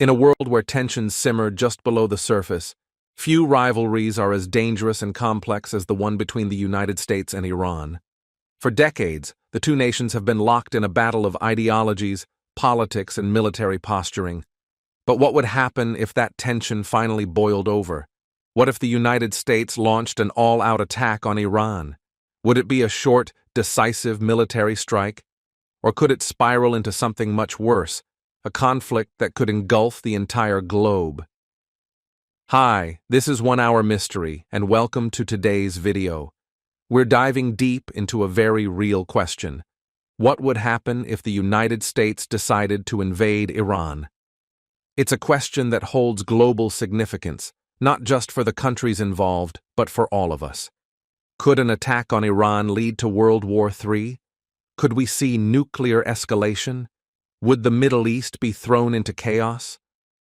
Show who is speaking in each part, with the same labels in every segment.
Speaker 1: In a world where tensions simmer just below the surface, few rivalries are as dangerous and complex as the one between the United States and Iran. For decades, the two nations have been locked in a battle of ideologies, politics, and military posturing. But what would happen if that tension finally boiled over? What if the United States launched an all-out attack on Iran? Would it be a short, decisive military strike? Or could it spiral into something much worse, a conflict that could engulf the entire globe? Hi, this is 1 Hour Mystery, and welcome to today's video. We're diving deep into a very real question. What would happen if the United States decided to invade Iran? It's a question that holds global significance, not just for the countries involved, but for all of us. Could an attack on Iran lead to World War III? Could we see nuclear escalation? Would the Middle East be thrown into chaos?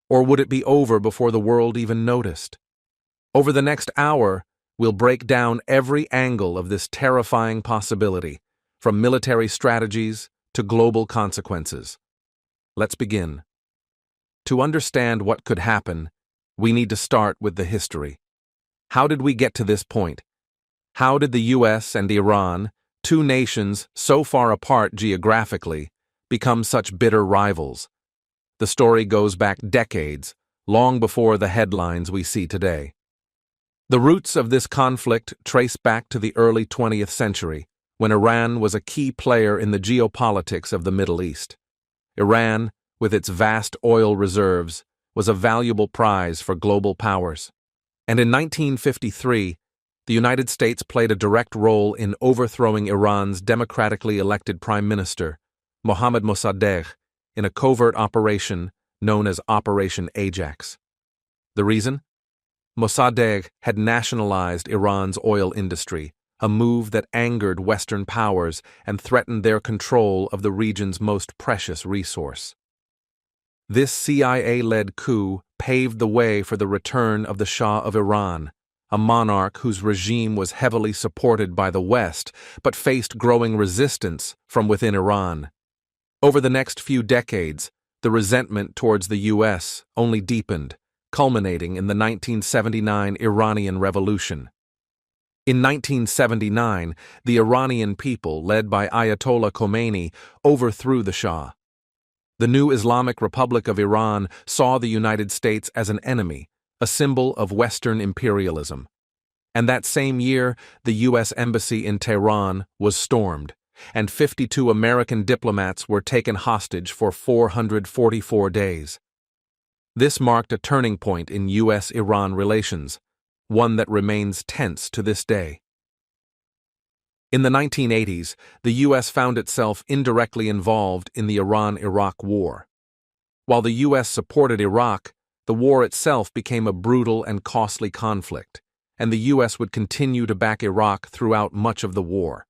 Speaker 1: Or would it be over before the world even noticed? Over the next hour, we'll break down every angle of this terrifying possibility, from military strategies to global consequences. Let's begin. To understand what could happen, we need to start with the history. How did we get to this point? How did the US and Iran, two nations so far apart geographically, become such bitter rivals? The story goes back decades, long before the headlines we see today. The roots of this conflict trace back to the early 20th century, when Iran was a key player in the geopolitics of the Middle East. Iran, with its vast oil reserves, was a valuable prize for global powers. And in 1953, the United States played a direct role in overthrowing Iran's democratically elected prime minister, Mohammad Mossadegh, in a covert operation known as Operation Ajax. The reason? Mossadegh had nationalized Iran's oil industry, a move that angered Western powers and threatened their control of the region's most precious resource. This CIA-led coup paved the way for the return of the Shah of Iran, a monarch whose regime was heavily supported by the West but faced growing resistance from within Iran. Over the next few decades, the resentment towards the US only deepened, culminating in the 1979 Iranian Revolution. In 1979, the Iranian people, led by Ayatollah Khomeini, overthrew the Shah. The new Islamic Republic of Iran saw the United States as an enemy, a symbol of Western imperialism. And that same year, the U.S. Embassy in Tehran was stormed, and 52 American diplomats were taken hostage for 444 days. This marked a turning point in U.S.-Iran relations, one that remains tense to this day. In the 1980s, the U.S. found itself indirectly involved in the Iran-Iraq War. While the U.S. supported Iraq, the war itself became a brutal and costly conflict, and the U.S. would continue to back Iraq throughout much of the war.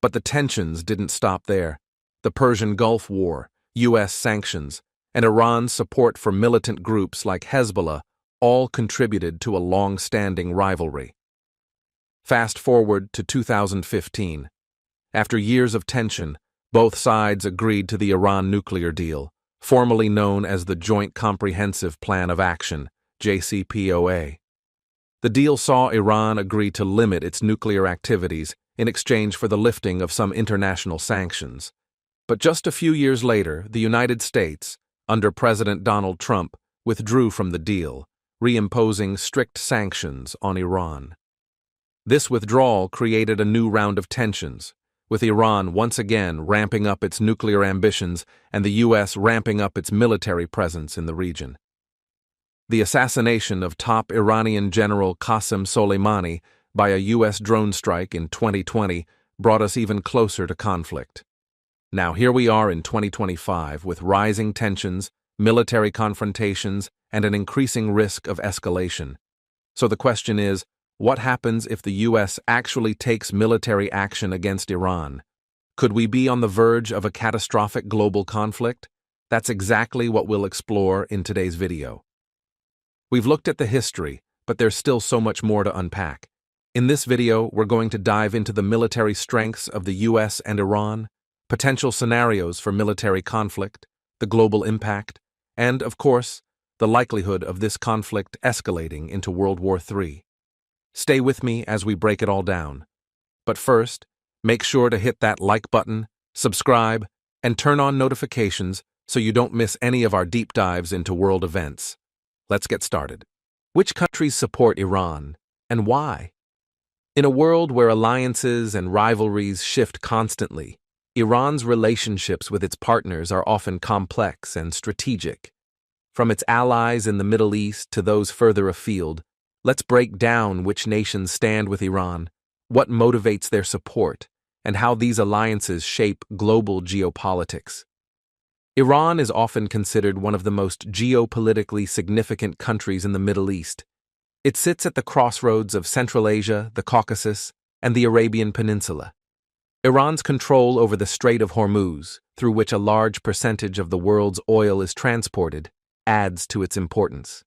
Speaker 1: But the tensions didn't stop there. The Persian Gulf War, U.S. sanctions, and Iran's support for militant groups like Hezbollah all contributed to a long-standing rivalry. Fast forward to 2015. After years of tension, both sides agreed to the Iran nuclear deal, formerly known as the Joint Comprehensive Plan of Action, JCPOA. The deal saw Iran agree to limit its nuclear activities in exchange for the lifting of some international sanctions. But just a few years later, the United States, under President Donald Trump, withdrew from the deal, reimposing strict sanctions on Iran. This withdrawal created a new round of tensions, with Iran once again ramping up its nuclear ambitions and the U.S. ramping up its military presence in the region. The assassination of top Iranian General Qasem Soleimani by a U.S. drone strike in 2020 brought us even closer to conflict. Now here we are in 2025 with rising tensions, military confrontations, and an increasing risk of escalation. So the question is, what happens if the U.S. actually takes military action against Iran? Could we be on the verge of a catastrophic global conflict? That's exactly what we'll explore in today's video. We've looked at the history, but there's still so much more to unpack. In this video, we're going to dive into the military strengths of the U.S. and Iran, potential scenarios for military conflict, the global impact, and, of course, the likelihood of this conflict escalating into World War III. Stay with me as we break it all down. But first, make sure to hit that like button, subscribe, and turn on notifications so you don't miss any of our deep dives into world events. Let's get started. Which countries support Iran, and why? In a world where alliances and rivalries shift constantly, Iran's relationships with its partners are often complex and strategic. From its allies in the Middle East to those further afield, let's break down which nations stand with Iran, what motivates their support, and how these alliances shape global geopolitics. Iran is often considered one of the most geopolitically significant countries in the Middle East. It sits at the crossroads of Central Asia, the Caucasus, and the Arabian Peninsula. Iran's control over the Strait of Hormuz, through which a large percentage of the world's oil is transported, adds to its importance.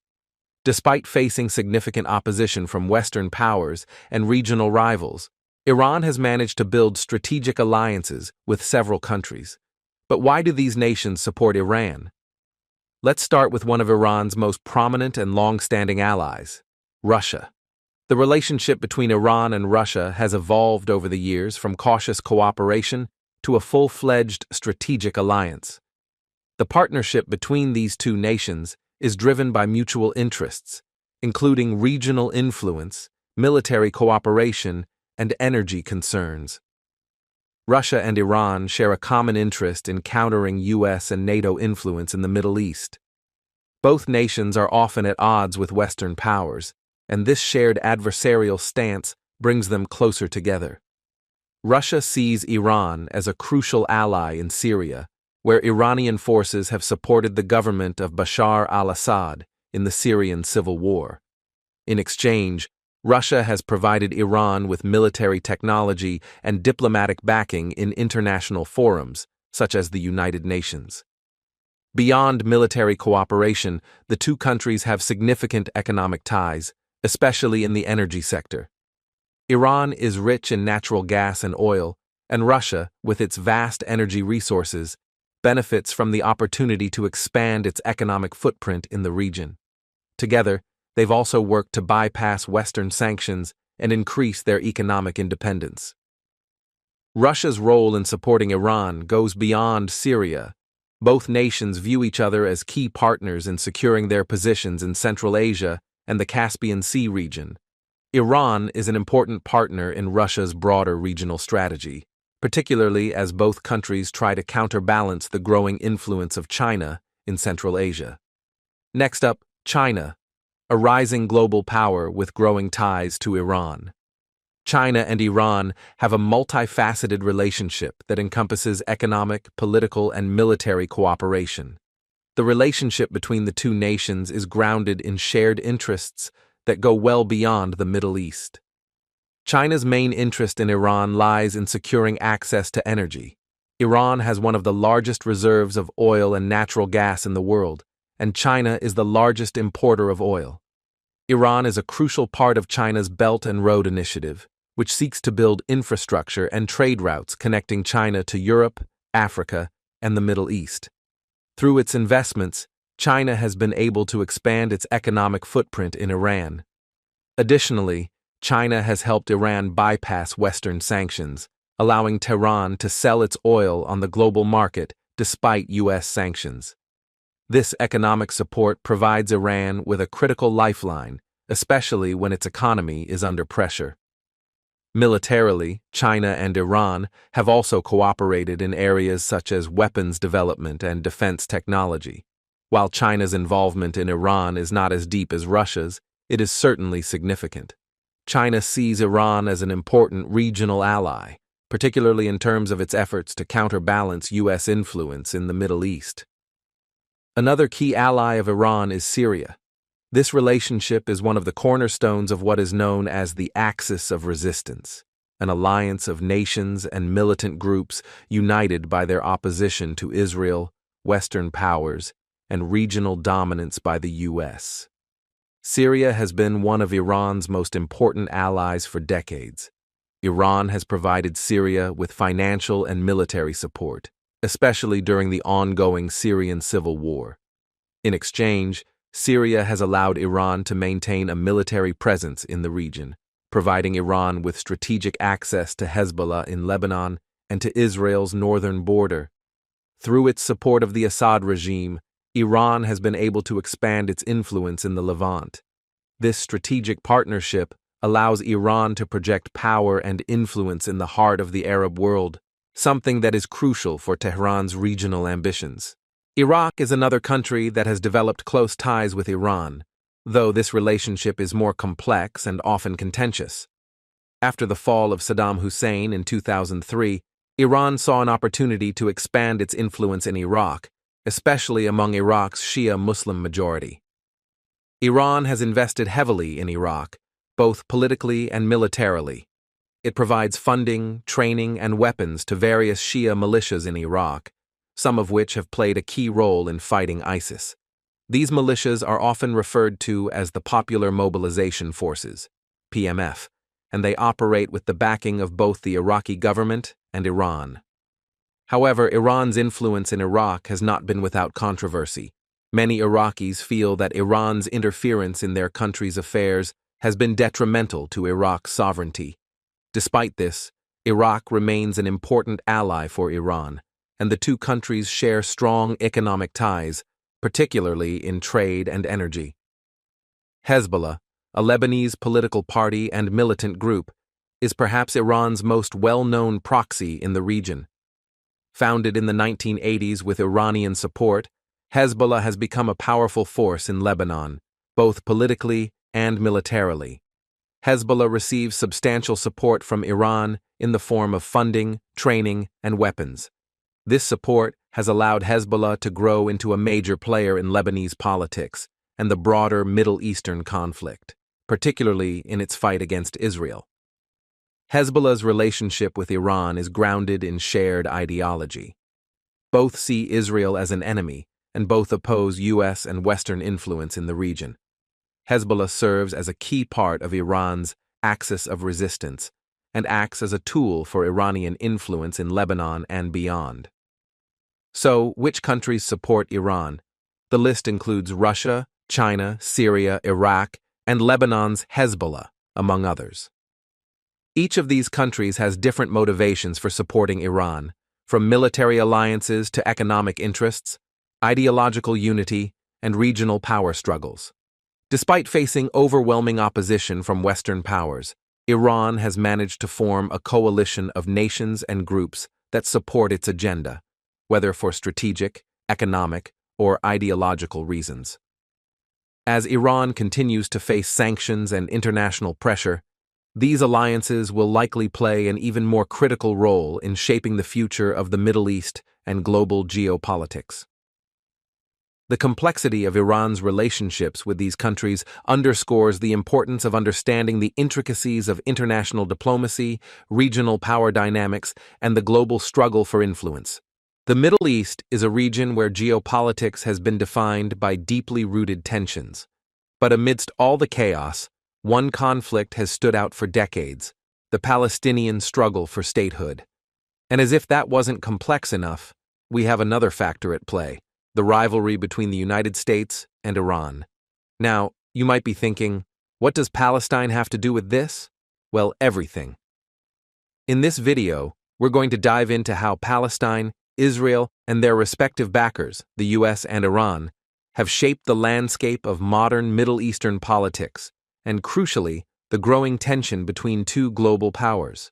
Speaker 1: Despite facing significant opposition from Western powers and regional rivals, Iran has managed to build strategic alliances with several countries. But why do these nations support Iran? Let's start with one of Iran's most prominent and long-standing allies, Russia. The relationship between Iran and Russia has evolved over the years from cautious cooperation to a full-fledged strategic alliance. The partnership between these two nations is driven by mutual interests, including regional influence, military cooperation, and energy concerns. Russia and Iran share a common interest in countering US and NATO influence in the Middle East. Both nations are often at odds with Western powers, and this shared adversarial stance brings them closer together. Russia sees Iran as a crucial ally in Syria, where Iranian forces have supported the government of Bashar al-Assad in the Syrian civil war. In exchange, Russia has provided Iran with military technology and diplomatic backing in international forums, such as the United Nations. Beyond military cooperation, the two countries have significant economic ties, especially in the energy sector. Iran is rich in natural gas and oil, and Russia, with its vast energy resources, benefits from the opportunity to expand its economic footprint in the region. Together, they've also worked to bypass Western sanctions and increase their economic independence. Russia's role in supporting Iran goes beyond Syria. Both nations view each other as key partners in securing their positions in Central Asia and the Caspian Sea region. Iran is an important partner in Russia's broader regional strategy, particularly as both countries try to counterbalance the growing influence of China in Central Asia. Next up, China, a rising global power with growing ties to Iran. China and Iran have a multifaceted relationship that encompasses economic, political, and military cooperation. The relationship between the two nations is grounded in shared interests that go well beyond the Middle East. China's main interest in Iran lies in securing access to energy. Iran has one of the largest reserves of oil and natural gas in the world, and China is the largest importer of oil. Iran is a crucial part of China's Belt and Road Initiative, which seeks to build infrastructure and trade routes connecting China to Europe, Africa, and the Middle East. Through its investments, China has been able to expand its economic footprint in Iran. Additionally, China has helped Iran bypass Western sanctions, allowing Tehran to sell its oil on the global market despite US sanctions. This economic support provides Iran with a critical lifeline, especially when its economy is under pressure. Militarily, China and Iran have also cooperated in areas such as weapons development and defense technology. While China's involvement in Iran is not as deep as Russia's, it is certainly significant. China sees Iran as an important regional ally, particularly in terms of its efforts to counterbalance US influence in the Middle East. Another key ally of Iran is Syria. This relationship is one of the cornerstones of what is known as the Axis of Resistance, an alliance of nations and militant groups united by their opposition to Israel, Western powers, and regional dominance by the US. Syria has been one of Iran's most important allies for decades. Iran has provided Syria with financial and military support, especially during the ongoing Syrian civil war. In exchange, Syria has allowed Iran to maintain a military presence in the region, providing Iran with strategic access to Hezbollah in Lebanon and to Israel's northern border. Through its support of the Assad regime, Iran has been able to expand its influence in the Levant. This strategic partnership allows Iran to project power and influence in the heart of the Arab world, something that is crucial for Tehran's regional ambitions. Iraq is another country that has developed close ties with Iran, though this relationship is more complex and often contentious. After the fall of Saddam Hussein in 2003, Iran saw an opportunity to expand its influence in Iraq, especially among Iraq's Shia Muslim majority. Iran has invested heavily in Iraq, both politically and militarily. It provides funding, training, and weapons to various Shia militias in Iraq, some of which have played a key role in fighting ISIS. These militias are often referred to as the Popular Mobilization Forces, PMF, and they operate with the backing of both the Iraqi government and Iran. However, Iran's influence in Iraq has not been without controversy. Many Iraqis feel that Iran's interference in their country's affairs has been detrimental to Iraq's sovereignty. Despite this, Iraq remains an important ally for Iran, and the two countries share strong economic ties, particularly in trade and energy. Hezbollah, a Lebanese political party and militant group, is perhaps Iran's most well-known proxy in the region. Founded in the 1980s with Iranian support, Hezbollah has become a powerful force in Lebanon, both politically and militarily. Hezbollah receives substantial support from Iran in the form of funding, training, and weapons. This support has allowed Hezbollah to grow into a major player in Lebanese politics and the broader Middle Eastern conflict, particularly in its fight against Israel. Hezbollah's relationship with Iran is grounded in shared ideology. Both see Israel as an enemy, and both oppose U.S. and Western influence in the region. Hezbollah serves as a key part of Iran's axis of resistance and acts as a tool for Iranian influence in Lebanon and beyond. So, which countries support Iran? The list includes Russia, China, Syria, Iraq, and Lebanon's Hezbollah, among others. Each of these countries has different motivations for supporting Iran, from military alliances to economic interests, ideological unity, and regional power struggles. Despite facing overwhelming opposition from Western powers, Iran has managed to form a coalition of nations and groups that support its agenda, whether for strategic, economic, or ideological reasons. As Iran continues to face sanctions and international pressure, these alliances will likely play an even more critical role in shaping the future of the Middle East and global geopolitics. The complexity of Iran's relationships with these countries underscores the importance of understanding the intricacies of international diplomacy, regional power dynamics, and the global struggle for influence. The Middle East is a region where geopolitics has been defined by deeply rooted tensions. But amidst all the chaos, one conflict has stood out for decades: the Palestinian struggle for statehood. And as if that wasn't complex enough, we have another factor at play: the rivalry between the United States and Iran. Now, you might be thinking, what does Palestine have to do with this? Well, everything. In this video, we're going to dive into how Palestine, Israel, and their respective backers, the US and Iran, have shaped the landscape of modern Middle Eastern politics, and crucially, the growing tension between two global powers.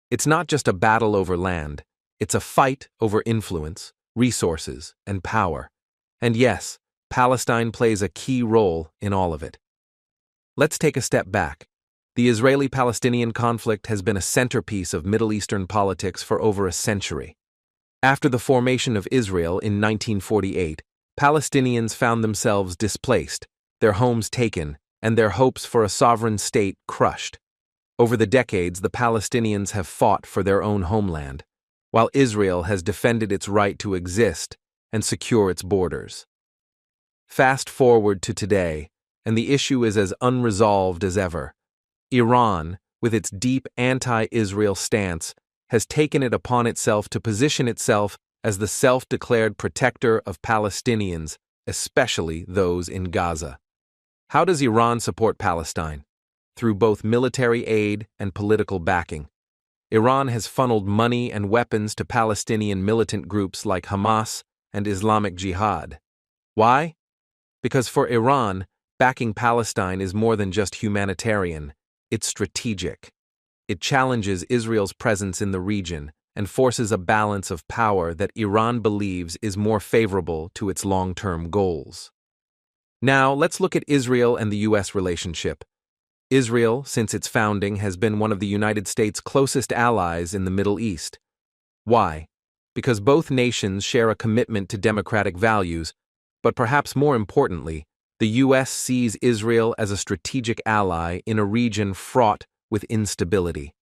Speaker 1: It's not just a battle over land, it's a fight over influence, resources, and power. And yes, Palestine plays a key role in all of it. Let's take a step back. The Israeli-Palestinian conflict has been a centerpiece of Middle Eastern politics for over a century. After the formation of Israel in 1948, Palestinians found themselves displaced, their homes taken, and their hopes for a sovereign state crushed. Over the decades, the Palestinians have fought for their own homeland, while Israel has defended its right to exist and secure its borders. Fast forward to today, and the issue is as unresolved as ever. Iran, with its deep anti-Israel stance, has taken it upon itself to position itself as the self-declared protector of Palestinians especially those in Gaza. How does Iran support Palestine? Through both military aid and political backing. Iran has funneled money and weapons to Palestinian militant groups like Hamas and Islamic Jihad. Why? Because for Iran, backing Palestine is more than just humanitarian, it's strategic. It challenges Israel's presence in the region and forces a balance of power that Iran believes is more favorable to its long-term goals. Now, let's look at Israel and the U.S. relationship. Israel, since its founding, has been one of the United States' closest allies in the Middle East. Why? Because both nations share a commitment to democratic values, but perhaps more importantly, the U.S. sees Israel as a strategic ally in a region fraught with instability.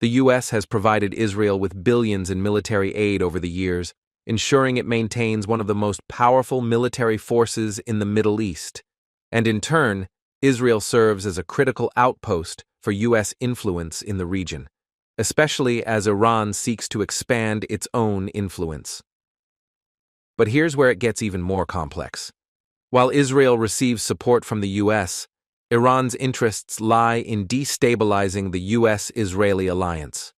Speaker 1: The U.S. has provided Israel with billions in military aid over the years, ensuring it maintains one of the most powerful military forces in the Middle East. And in turn, Israel serves as a critical outpost for U.S. influence in the region, especially as Iran seeks to expand its own influence. But here's where it gets even more complex. While Israel receives support from the U.S., Iran's interests lie in destabilizing the U.S.-Israeli alliance.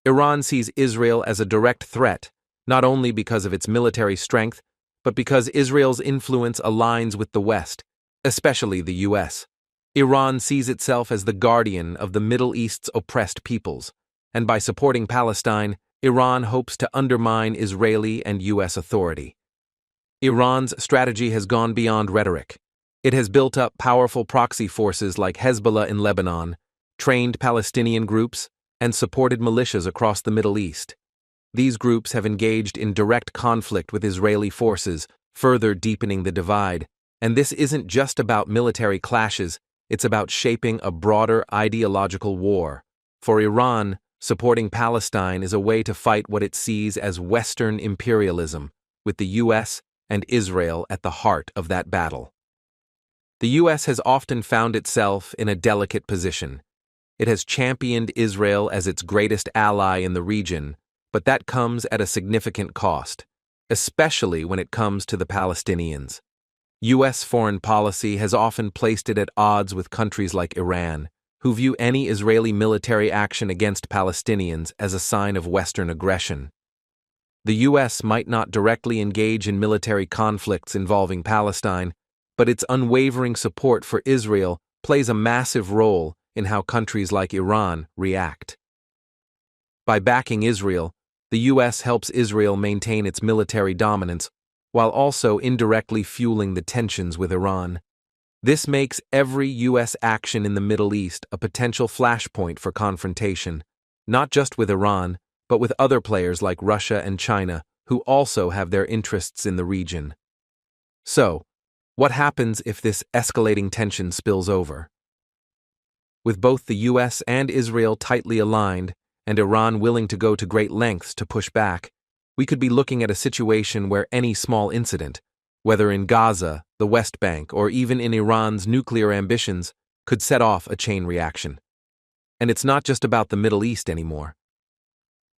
Speaker 1: Iran sees Israel as a direct threat, not only because of its military strength, but because Israel's influence aligns with the West, especially the U.S. Iran sees itself as the guardian of the Middle East's oppressed peoples, and by supporting Palestine, Iran hopes to undermine Israeli and U.S. authority. Iran's strategy has gone beyond rhetoric. It has built up powerful proxy forces like Hezbollah in Lebanon, trained Palestinian groups, and supported militias across the Middle East. These groups have engaged in direct conflict with Israeli forces, further deepening the divide. And this isn't just about military clashes, it's about shaping a broader ideological war. For Iran, supporting Palestine is a way to fight what it sees as Western imperialism, with the U.S. and Israel at the heart of that battle. The U.S. has often found itself in a delicate position. It has championed Israel as its greatest ally in the region, but that comes at a significant cost, especially when it comes to the Palestinians. U.S. foreign policy has often placed it at odds with countries like Iran, who view any Israeli military action against Palestinians as a sign of Western aggression. The U.S. might not directly engage in military conflicts involving Palestine, but its unwavering support for Israel plays a massive role in how countries like Iran react. By backing Israel, the U.S. helps Israel maintain its military dominance, while also indirectly fueling the tensions with Iran. This makes every U.S. action in the Middle East a potential flashpoint for confrontation, not just with Iran, but with other players like Russia and China, who also have their interests in the region. So, what happens if this escalating tension spills over? With both the U.S. and Israel tightly aligned, and Iran willing to go to great lengths to push back, we could be looking at a situation where any small incident, whether in Gaza, the West Bank, or even in Iran's nuclear ambitions, could set off a chain reaction. And it's not just about the Middle East anymore.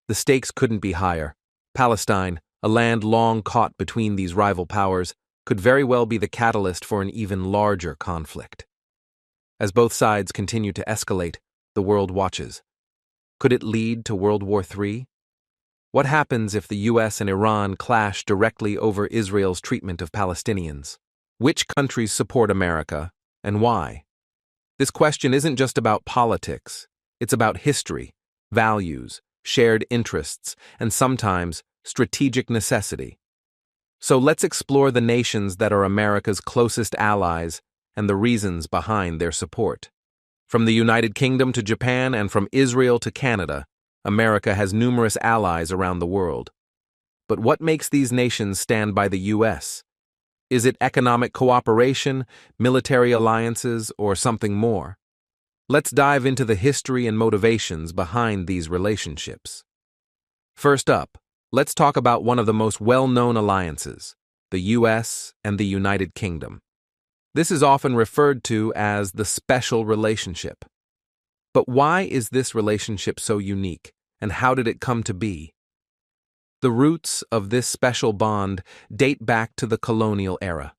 Speaker 1: The stakes couldn't be higher. Palestine, a land long caught between these rival powers, could very well be the catalyst for an even larger conflict. As both sides continue to escalate, the world watches. Could it lead to World War III? What happens if the U.S. and Iran clash directly over Israel's treatment of Palestinians? Which countries support America, and why? This question isn't just about politics. It's about history, values, shared interests, and sometimes strategic necessity. So let's explore the nations that are America's closest allies and the reasons behind their support. From the United Kingdom to Japan and from Israel to Canada, America has numerous allies around the world. But what makes these nations stand by the U.S.? Is it economic cooperation, military alliances, or something more? Let's dive into the history and motivations behind these relationships. First up, let's talk about one of the most well-known alliances, the U.S. and the United Kingdom. This is often referred to as the special relationship. But why is this relationship so unique, and how did it come to be? The roots of this special bond date back to the colonial era.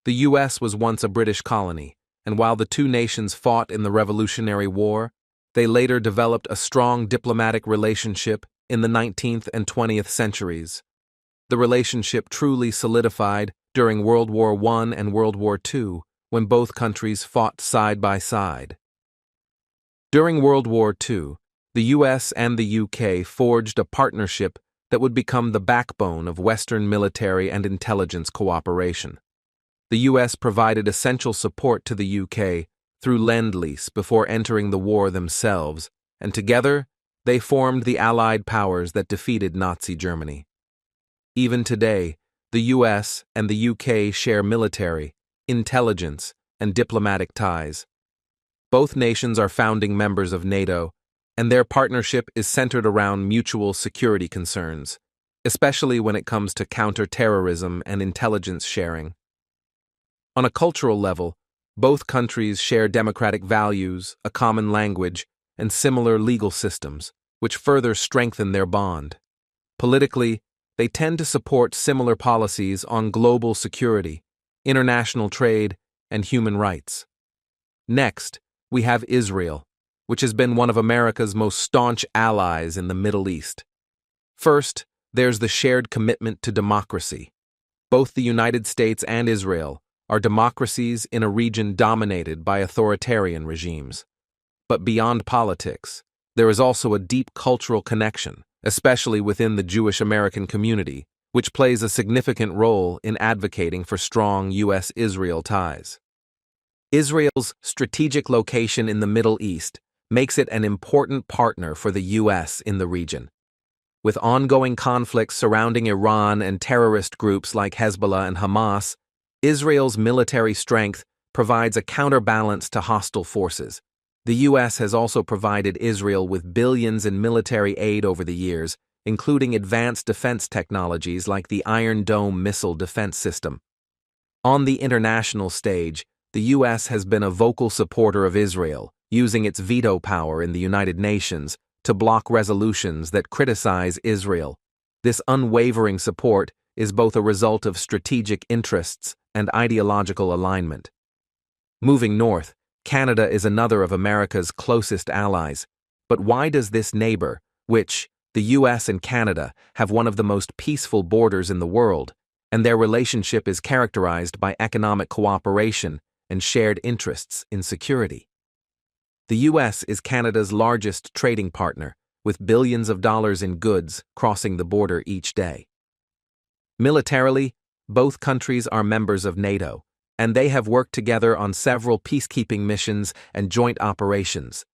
Speaker 1: The U.S. was once a British colony, and while the two nations fought in the Revolutionary War, they later developed a strong diplomatic relationship in the 19th and 20th centuries. The relationship truly solidified during World War I and World War II, when both countries fought side by side. During World War II, the U.S. and the U.K. forged a partnership that would become the backbone of Western military and intelligence cooperation. The U.S. provided essential support to the U.K. through Lend-Lease before entering the war themselves, and together, they formed the Allied powers that defeated Nazi Germany. Even today, the U.S. and the U.K. share military, intelligence, and diplomatic ties. Both nations are founding members of NATO, and their partnership is centered around mutual security concerns, especially when it comes to counter-terrorism and intelligence sharing. On a cultural level, both countries share democratic values, a common language, and similar legal systems, which further strengthen their bond. Politically, they tend to support similar policies on global security, international trade, and human rights. Next, we have Israel, which has been one of America's most staunch allies in the Middle East. First, there's the shared commitment to democracy. Both the United States and Israel are democracies in a region dominated by authoritarian regimes. But beyond politics, there is also a deep cultural connection, especially within the Jewish American community, which plays a significant role in advocating for strong U.S.-Israel ties. Israel's strategic location in the Middle East makes it an important partner for the U.S. in the region. With ongoing conflicts surrounding Iran and terrorist groups like Hezbollah and Hamas, Israel's military strength provides a counterbalance to hostile forces. The U.S. has also provided Israel with billions in military aid over the years, including advanced defense technologies like the Iron Dome missile defense system. On the international stage, the U.S. has been a vocal supporter of Israel, using its veto power in the United Nations to block resolutions that criticize Israel. This unwavering support is both a result of strategic interests and ideological alignment. Moving north, Canada is another of America's closest allies. But why does this neighbor, which, the U.S. and Canada, have one of the most peaceful borders in the world, and their relationship is characterized by economic cooperation and shared interests in security? The U.S. is Canada's largest trading partner, with billions of dollars in goods crossing the border each day. Militarily, both countries are members of NATO, and they have worked together on several peacekeeping missions and joint operations.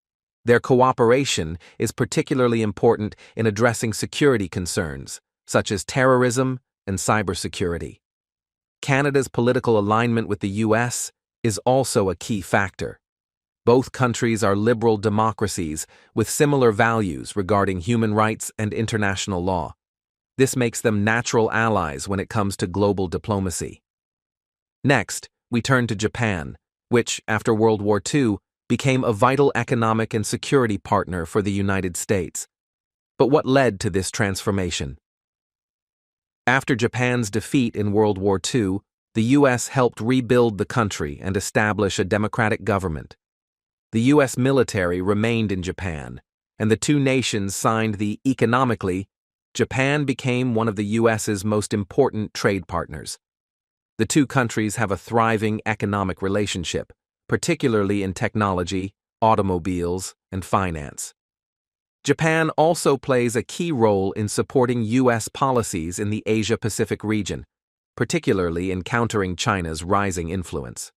Speaker 1: Their cooperation is particularly important in addressing security concerns, such as terrorism and cybersecurity. Canada's political alignment with the U.S. is also a key factor. Both countries are liberal democracies with similar values regarding human rights and international law. This makes them natural allies when it comes to global diplomacy. Next, we turn to Japan, which, after World War II, became a vital economic and security partner for the United States. But what led to this transformation? After Japan's defeat in World War II, the U.S. helped rebuild the country and establish a democratic government. The U.S. military remained in Japan, and the two nations signed the economically. Japan became one of the U.S.'s most important trade partners. The two countries have a thriving economic relationship, particularly in technology, automobiles, and finance. Japan also plays a key role in supporting U.S. policies in the Asia-Pacific region, particularly in countering China's rising influence.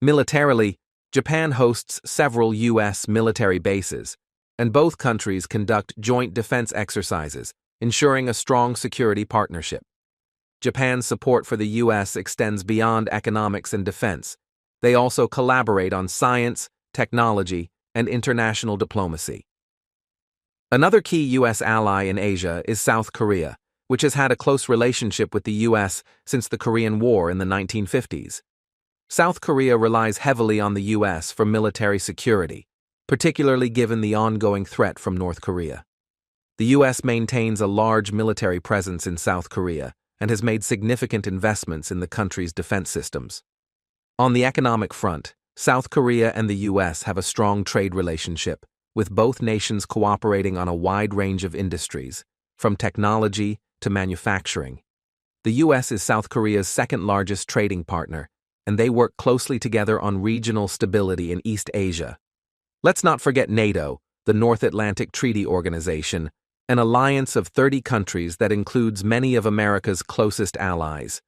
Speaker 1: Militarily, Japan hosts several U.S. military bases, and both countries conduct joint defense exercises, ensuring a strong security partnership. Japan's support for the U.S. extends beyond economics and defense. They also collaborate on science, technology, and international diplomacy. Another key U.S. ally in Asia is South Korea, which has had a close relationship with the U.S. since the Korean War in the 1950s. South Korea relies heavily on the U.S. for military security, particularly given the ongoing threat from North Korea. The U.S. maintains a large military presence in South Korea and has made significant investments in the country's defense systems. On the economic front, South Korea and the U.S. have a strong trade relationship, with both nations cooperating on a wide range of industries, from technology to manufacturing. The U.S. is South Korea's second-largest trading partner, and they work closely together on regional stability in East Asia. Let's not forget NATO, the North Atlantic Treaty Organization, an alliance of 30 countries that includes many of America's closest allies.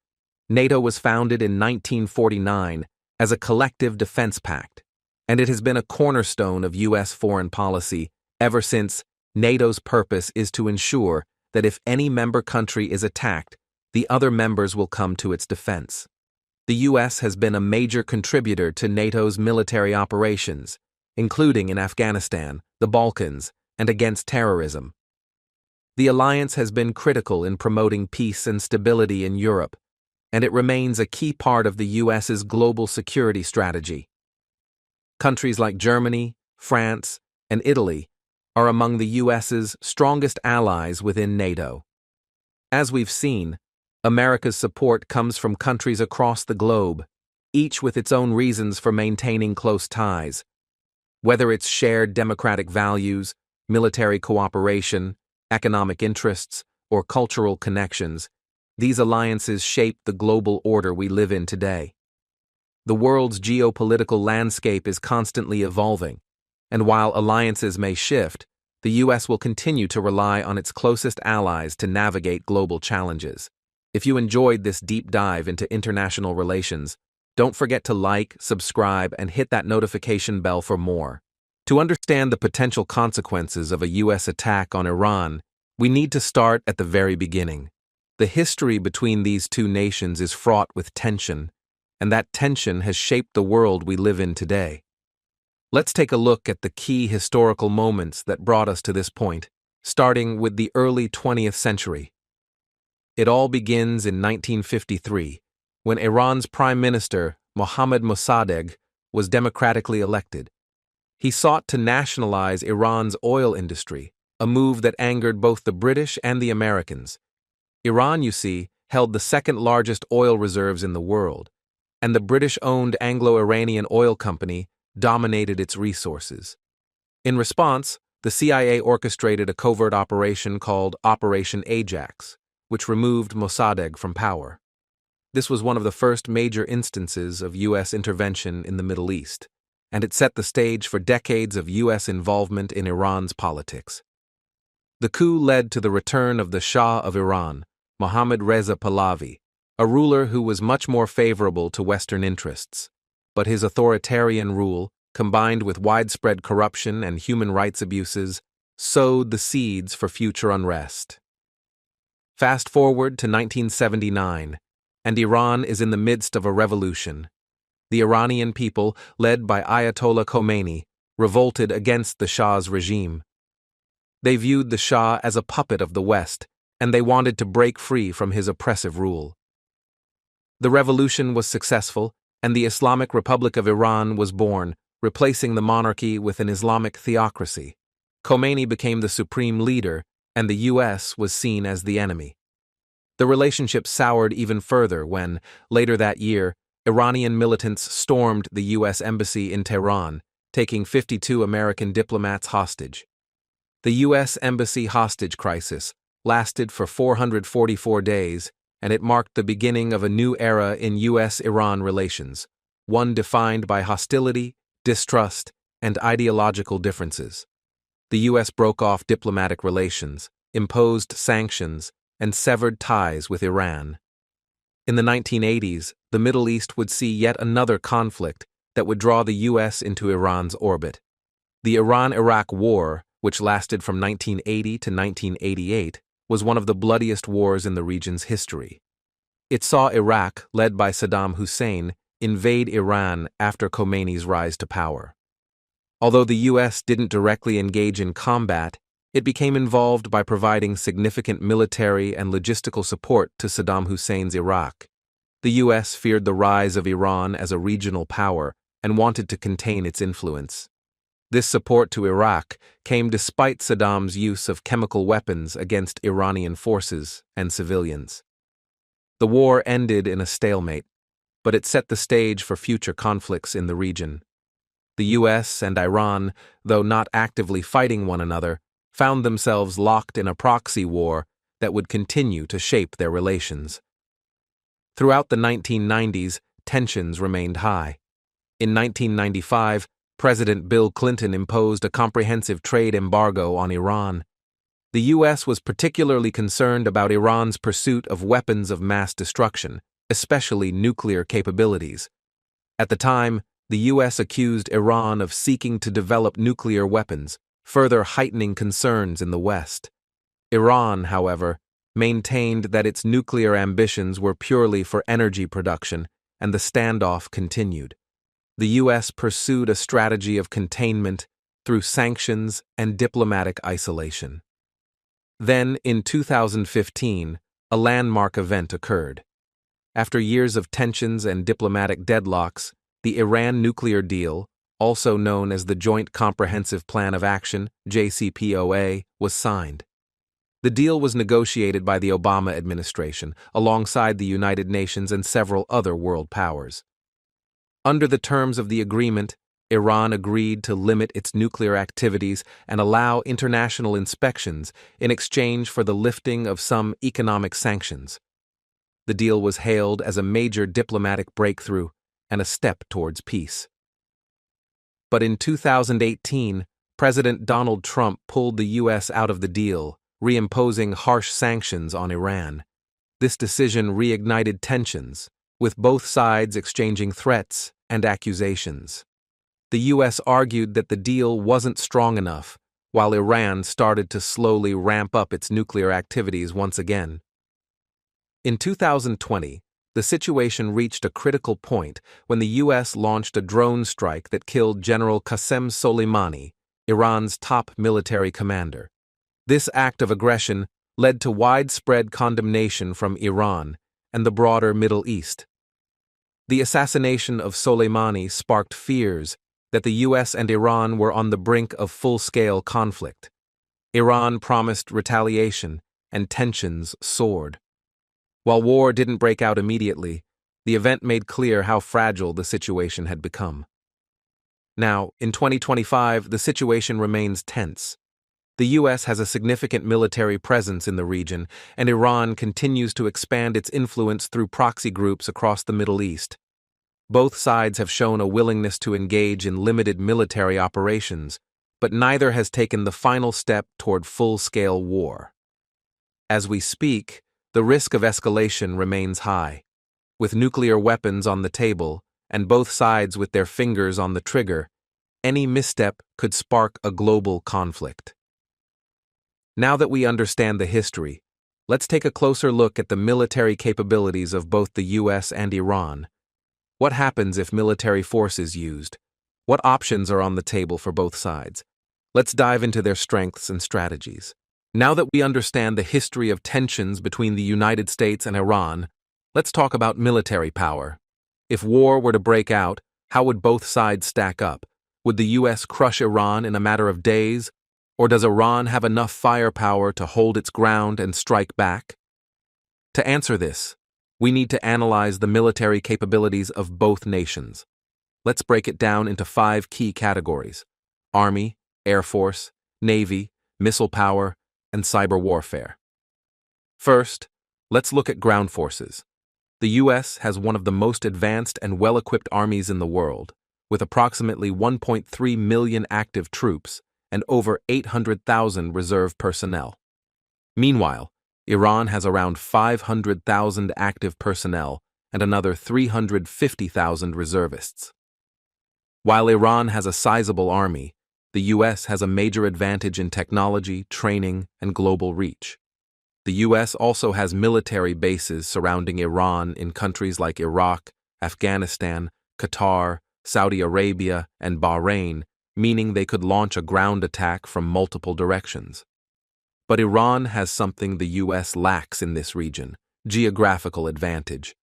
Speaker 1: NATO was founded in 1949 as a collective defense pact, and it has been a cornerstone of U.S. foreign policy ever since. NATO's purpose is to ensure that if any member country is attacked, the other members will come to its defense. The U.S. has been a major contributor to NATO's military operations, including in Afghanistan, the Balkans, and against terrorism. The alliance has been critical in promoting peace and stability in Europe, and it remains a key part of the U.S.'s global security strategy. Countries like Germany, France, and Italy are among the U.S.'s strongest allies within NATO. As we've seen, America's support comes from countries across the globe, each with its own reasons for maintaining close ties. Whether it's shared democratic values, military cooperation, economic interests, or cultural connections, these alliances shape the global order we live in today. The world's geopolitical landscape is constantly evolving, and while alliances may shift, the U.S. will continue to rely on its closest allies to navigate global challenges. If you enjoyed this deep dive into international relations, don't forget to like, subscribe, and hit that notification bell for more. To understand the potential consequences of a U.S. attack on Iran, we need to start at the very beginning. The history between these two nations is fraught with tension, and that tension has shaped the world we live in today. Let's take a look at the key historical moments that brought us to this point, starting with the early 20th century. It all begins in 1953, when Iran's Prime Minister, Mohammad Mossadegh, was democratically elected. He sought to nationalize Iran's oil industry, a move that angered both the British and the Americans. Iran, you see, held the second-largest oil reserves in the world, and the British-owned Anglo-Iranian Oil Company dominated its resources. In response, the CIA orchestrated a covert operation called Operation Ajax, which removed Mossadegh from power. This was one of the first major instances of U.S. intervention in the Middle East, and it set the stage for decades of U.S. involvement in Iran's politics. The coup led to the return of the Shah of Iran, Mohammad Reza Pahlavi, a ruler who was much more favorable to Western interests. But his authoritarian rule, combined with widespread corruption and human rights abuses, sowed the seeds for future unrest. Fast forward to 1979, and Iran is in the midst of a revolution. The Iranian people, led by Ayatollah Khomeini, revolted against the Shah's regime. They viewed the Shah as a puppet of the West, and they wanted to break free from his oppressive rule. The revolution was successful, and the Islamic Republic of Iran was born, replacing the monarchy with an Islamic theocracy. Khomeini became the supreme leader, and the U.S. was seen as the enemy. The relationship soured even further when, later that year, Iranian militants stormed the U.S. embassy in Tehran, taking 52 American diplomats hostage. The U.S. embassy hostage crisis lasted for 444 days, and it marked the beginning of a new era in U.S.-Iran relations, one defined by hostility, distrust, and ideological differences. The U.S. broke off diplomatic relations, imposed sanctions, and severed ties with Iran. In the 1980s, the Middle East would see yet another conflict that would draw the U.S. into Iran's orbit. The Iran-Iraq War, which lasted from 1980 to 1988, was one of the bloodiest wars in the region's history. It saw Iraq, led by Saddam Hussein, invade Iran after Khomeini's rise to power. Although the U.S. didn't directly engage in combat, it became involved by providing significant military and logistical support to Saddam Hussein's Iraq. The U.S. feared the rise of Iran as a regional power and wanted to contain its influence. This support to Iraq came despite Saddam's use of chemical weapons against Iranian forces and civilians. The war ended in a stalemate, but it set the stage for future conflicts in the region. The US and Iran, though not actively fighting one another, found themselves locked in a proxy war that would continue to shape their relations. Throughout the 1990s, tensions remained high. In 1995, President Bill Clinton imposed a comprehensive trade embargo on Iran. The U.S. was particularly concerned about Iran's pursuit of weapons of mass destruction, especially nuclear capabilities. At the time, the U.S. accused Iran of seeking to develop nuclear weapons, further heightening concerns in the West. Iran, however, maintained that its nuclear ambitions were purely for energy production, and the standoff continued. The U.S. pursued a strategy of containment through sanctions and diplomatic isolation. Then, in 2015, a landmark event occurred. After years of tensions and diplomatic deadlocks, the Iran nuclear deal, also known as the Joint Comprehensive Plan of Action, JCPOA, was signed. The deal was negotiated by the Obama administration, alongside the United Nations and several other world powers. Under the terms of the agreement, Iran agreed to limit its nuclear activities and allow international inspections in exchange for the lifting of some economic sanctions. The deal was hailed as a major diplomatic breakthrough and a step towards peace. But in 2018, President Donald Trump pulled the U.S. out of the deal, reimposing harsh sanctions on Iran. This decision reignited tensions, with both sides exchanging threats and accusations. The U.S. argued that the deal wasn't strong enough, while Iran started to slowly ramp up its nuclear activities once again. In 2020, the situation reached a critical point when the U.S. launched a drone strike that killed General Qasem Soleimani, Iran's top military commander. This act of aggression led to widespread condemnation from Iran and the broader Middle East. The assassination of Soleimani sparked fears that the U.S. and Iran were on the brink of full-scale conflict. Iran promised retaliation, and tensions soared. While war didn't break out immediately, the event made clear how fragile the situation had become. Now, in 2025, the situation remains tense. The U.S. has a significant military presence in the region, and Iran continues to expand its influence through proxy groups across the Middle East. Both sides have shown a willingness to engage in limited military operations, but neither has taken the final step toward full-scale war. As we speak, the risk of escalation remains high. With nuclear weapons on the table, and both sides with their fingers on the trigger, any misstep could spark a global conflict. Now that we understand the history, let's take a closer look at the military capabilities of both the U.S. and Iran. What happens if military force is used? What options are on the table for both sides? Let's dive into their strengths and strategies. Now that we understand the history of tensions between the United States and Iran, let's talk about military power. If war were to break out, how would both sides stack up? Would the U.S. crush Iran in a matter of days? Or does Iran have enough firepower to hold its ground and strike back? To answer this, we need to analyze the military capabilities of both nations. Let's break it down into 5 key categories: Army, Air Force, Navy, missile power, and cyber warfare. First, let's look at ground forces. The U.S. has one of the most advanced and well-equipped armies in the world, with approximately 1.3 million active troops and over 800,000 reserve personnel. Meanwhile, Iran has around 500,000 active personnel and another 350,000 reservists. While Iran has a sizable army, the U.S. has a major advantage in technology, training, and global reach. The U.S. also has military bases surrounding Iran in countries like Iraq, Afghanistan, Qatar, Saudi Arabia, and Bahrain, meaning they could launch a ground attack from multiple directions. But Iran has something the U.S. lacks in this region: geographical advantage.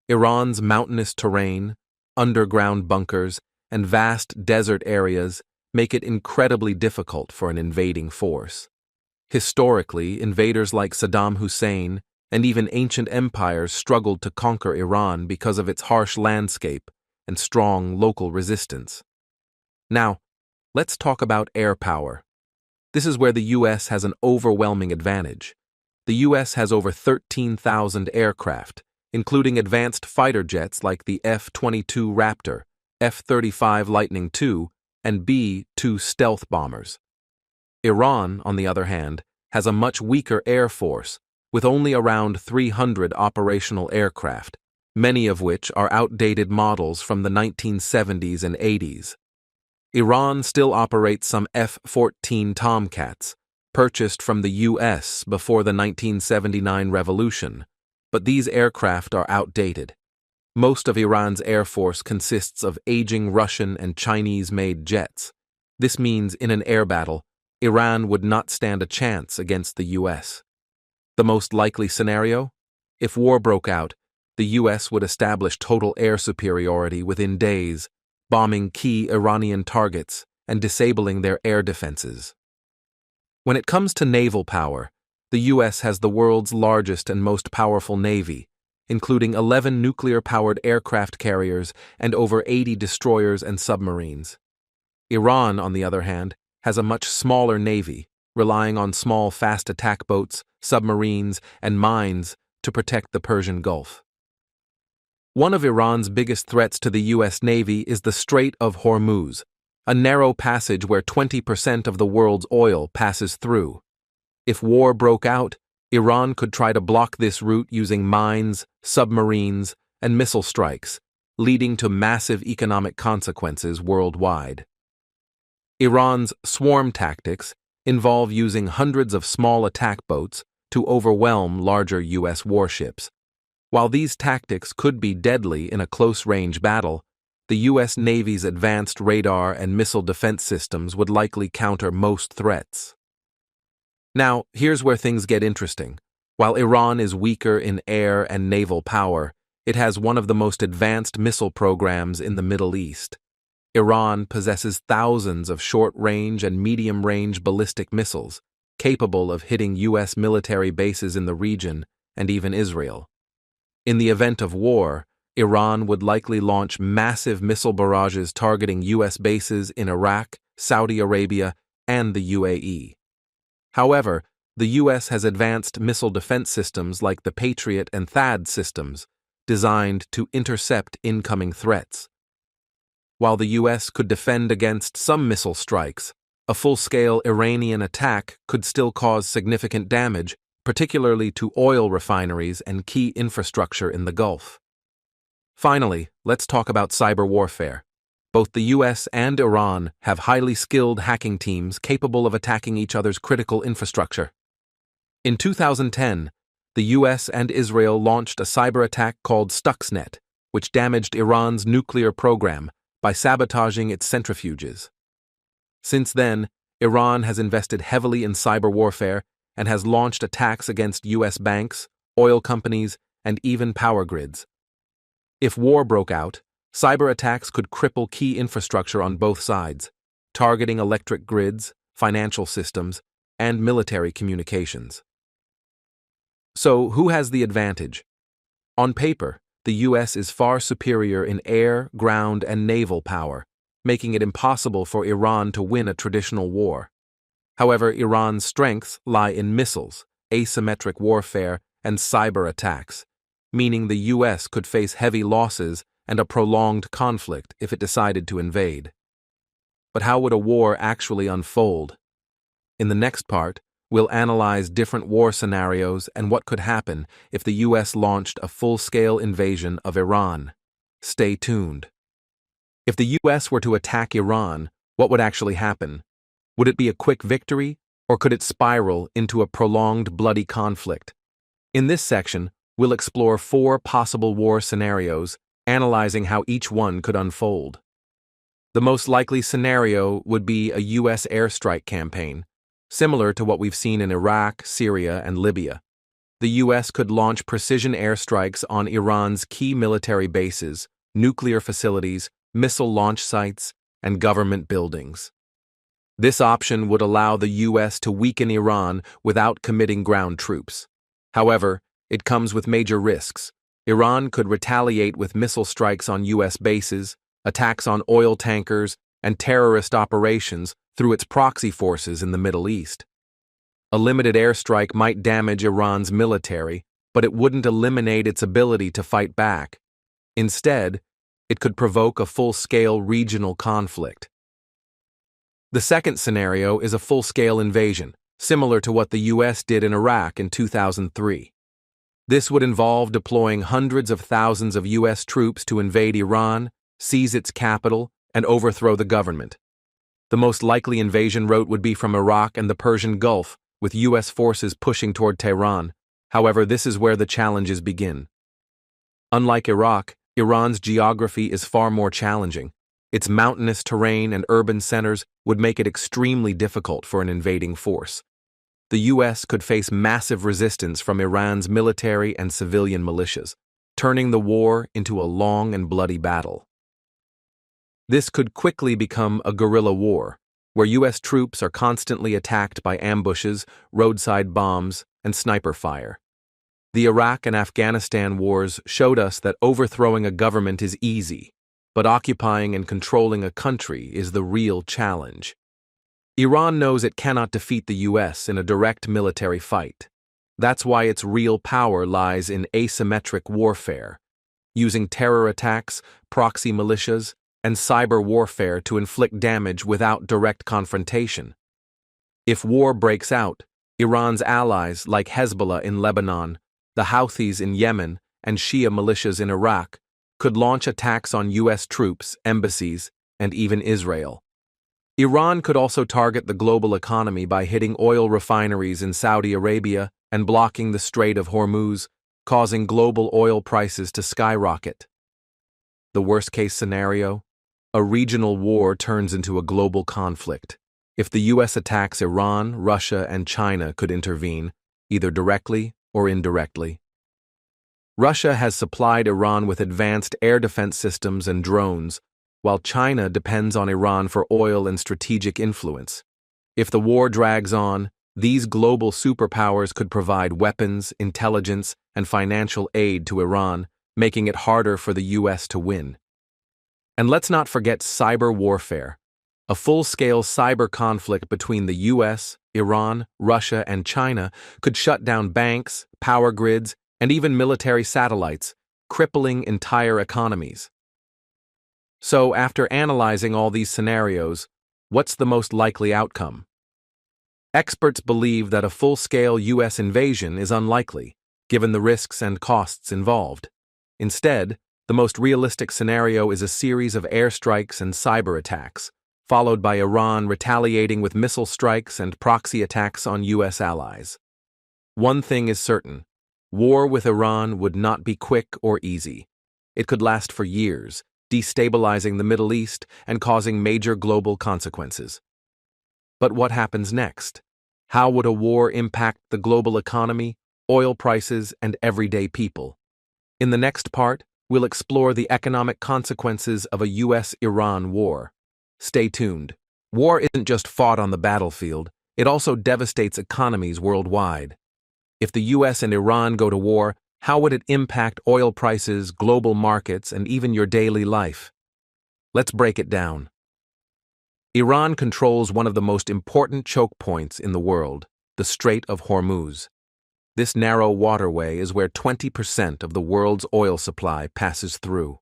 Speaker 1: Iran's mountainous terrain, underground bunkers, and vast desert areas make it incredibly difficult for an invading force. Historically, invaders like Saddam Hussein and even ancient empires struggled to conquer Iran because of its harsh landscape and strong local resistance. Now, let's talk about air power. This is where the US has an overwhelming advantage. The US has over 13,000 aircraft, including advanced fighter jets like the F-22 Raptor, F-35 Lightning II, and B-2 stealth bombers. Iran, on the other hand, has a much weaker air force, with only around 300 operational aircraft, many of which are outdated models from the 1970s and 80s. Iran still operates some F-14 Tomcats, purchased from the US before the 1979 revolution, but these aircraft are outdated. Most of Iran's air force consists of aging Russian and Chinese-made jets. This means in an air battle, Iran would not stand a chance against the US. The most likely scenario? If war broke out, the US would establish total air superiority within days, bombing key Iranian targets and disabling their air defenses. When it comes to naval power, the US has the world's largest and most powerful navy, including 11 nuclear-powered aircraft carriers and over 80 destroyers and submarines. Iran, on the other hand, has a much smaller navy, relying on small fast attack boats, submarines, and mines to protect the Persian Gulf. One of Iran's biggest threats to the US Navy is the Strait of Hormuz, a narrow passage where 20% of the world's oil passes through. If war broke out, Iran could try to block this route using mines, submarines, and missile strikes, leading to massive economic consequences worldwide. Iran's swarm tactics involve using hundreds of small attack boats to overwhelm larger US warships. While these tactics could be deadly in a close-range battle, the US Navy's advanced radar and missile defense systems would likely counter most threats. Now, here's where things get interesting. While Iran is weaker in air and naval power, it has one of the most advanced missile programs in the Middle East. Iran possesses thousands of short-range and medium-range ballistic missiles, capable of hitting US military bases in the region and even Israel. In the event of war, Iran would likely launch massive missile barrages targeting US bases in Iraq, Saudi Arabia, and the UAE. However, the US has advanced missile defense systems like the Patriot and THAAD systems, designed to intercept incoming threats. While the US could defend against some missile strikes, a full-scale Iranian attack could still cause significant damage, particularly to oil refineries and key infrastructure in the Gulf. Finally, let's talk about cyber warfare. Both the US and Iran have highly skilled hacking teams capable of attacking each other's critical infrastructure. In 2010, the US and Israel launched a cyber attack called Stuxnet, which damaged Iran's nuclear program by sabotaging its centrifuges. Since then, Iran has invested heavily in cyber warfare and has launched attacks against US banks, oil companies, and even power grids. If war broke out, cyber attacks could cripple key infrastructure on both sides, targeting electric grids, financial systems, and military communications. So, who has the advantage? On paper, the US is far superior in air, ground, and naval power, making it impossible for Iran to win a traditional war. However, Iran's strengths lie in missiles, asymmetric warfare, and cyber attacks, meaning the US could face heavy losses and a prolonged conflict if it decided to invade. But how would a war actually unfold? In the next part, we'll analyze different war scenarios and what could happen if the US launched a full-scale invasion of Iran. Stay tuned. If the US were to attack Iran, what would actually happen? Would it be a quick victory, or could it spiral into a prolonged bloody conflict? In this section, we'll explore 4 possible war scenarios, analyzing how each one could unfold. The most likely scenario would be a US airstrike campaign, similar to what we've seen in Iraq, Syria, and Libya. The US could launch precision airstrikes on Iran's key military bases, nuclear facilities, missile launch sites, and government buildings. This option would allow the U.S. to weaken Iran without committing ground troops. However, it comes with major risks. Iran could retaliate with missile strikes on U.S. bases, attacks on oil tankers, and terrorist operations through its proxy forces in the Middle East. A limited airstrike might damage Iran's military, but it wouldn't eliminate its ability to fight back. Instead, it could provoke a full-scale regional conflict. The second scenario is a full-scale invasion, similar to what the U.S. did in Iraq in 2003. This would involve deploying hundreds of thousands of U.S. troops to invade Iran, seize its capital, and overthrow the government. The most likely invasion route would be from Iraq and the Persian Gulf, with U.S. forces pushing toward Tehran. However, this is where the challenges begin. Unlike Iraq, Iran's geography is far more challenging. Its mountainous terrain and urban centers would make it extremely difficult for an invading force. The U.S. could face massive resistance from Iran's military and civilian militias, turning the war into a long and bloody battle. This could quickly become a guerrilla war, where U.S. troops are constantly attacked by ambushes, roadside bombs, and sniper fire. The Iraq and Afghanistan wars showed us that overthrowing a government is easy, but occupying and controlling a country is the real challenge. Iran knows it cannot defeat the U.S. in a direct military fight. That's why its real power lies in asymmetric warfare, using terror attacks, proxy militias, and cyber warfare to inflict damage without direct confrontation. If war breaks out, Iran's allies like Hezbollah in Lebanon, the Houthis in Yemen, and Shia militias in Iraq could launch attacks on U.S. troops, embassies, and even Israel. Iran could also target the global economy by hitting oil refineries in Saudi Arabia and blocking the Strait of Hormuz, causing global oil prices to skyrocket. The worst-case scenario? A regional war turns into a global conflict. If the U.S. attacks Iran, Russia, and China could intervene, either directly or indirectly. Russia has supplied Iran with advanced air defense systems and drones, while China depends on Iran for oil and strategic influence. If the war drags on, these global superpowers could provide weapons, intelligence, and financial aid to Iran, making it harder for the U.S. to win. And let's not forget cyber warfare. A full-scale cyber conflict between the U.S., Iran, Russia, and China could shut down banks, power grids, and even military satellites, crippling entire economies. So, after analyzing all these scenarios, what's the most likely outcome? Experts believe that a full-scale U.S. invasion is unlikely, given the risks and costs involved. Instead, the most realistic scenario is a series of airstrikes and cyber attacks, followed by Iran retaliating with missile strikes and proxy attacks on U.S. allies. One thing is certain: war with Iran would not be quick or easy. It could last for years, destabilizing the Middle East and causing major global consequences. But what happens next? How would a war impact the global economy, oil prices, and everyday people? In the next part, we'll explore the economic consequences of a U.S.-Iran war. Stay tuned. War isn't just fought on the battlefield, it also devastates economies worldwide. If the U.S. and Iran go to war, how would it impact oil prices, global markets, and even your daily life? Let's break it down. Iran controls one of the most important choke points in the world, the Strait of Hormuz. This narrow waterway is where 20% of the world's oil supply passes through.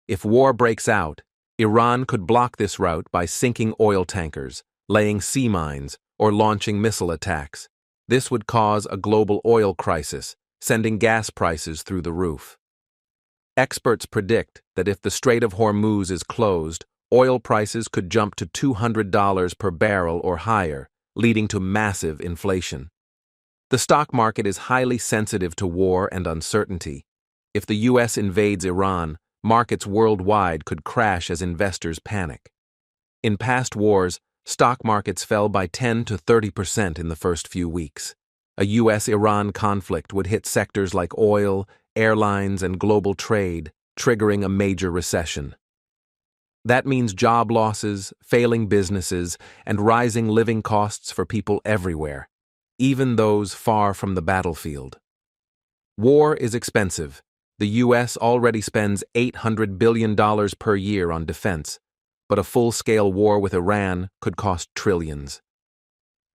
Speaker 1: If war breaks out, Iran could block this route by sinking oil tankers, laying sea mines, or launching missile attacks. This would cause a global oil crisis, sending gas prices through the roof. Experts predict that if the Strait of Hormuz is closed, oil prices could jump to $200 per barrel or higher, leading to massive inflation. The stock market is highly sensitive to war and uncertainty. If the U.S. invades Iran, markets worldwide could crash as investors panic. In past wars, stock markets fell by 10 to 30% in the first few weeks. A U.S.-Iran conflict would hit sectors like oil, airlines, and global trade, triggering a major recession. That means job losses, failing businesses, and rising living costs for people everywhere, even those far from the battlefield. War is expensive. The U.S. already spends $800 billion per year on defense, but a full-scale war with Iran could cost trillions.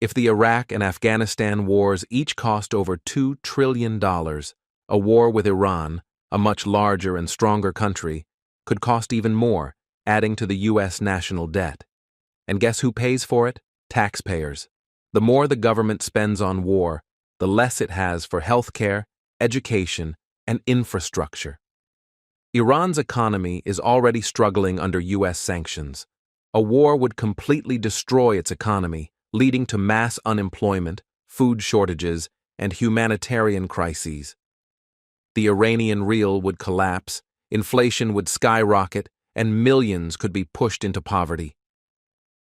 Speaker 1: If the Iraq and Afghanistan wars each cost over $2 trillion, a war with Iran, a much larger and stronger country, could cost even more, adding to the U.S. national debt. And guess who pays for it? Taxpayers. The more the government spends on war, the less it has for healthcare, education, and infrastructure. Iran's economy is already struggling under U.S. sanctions. A war would completely destroy its economy, leading to mass unemployment, food shortages, and humanitarian crises. The Iranian rial would collapse, inflation would skyrocket, and millions could be pushed into poverty.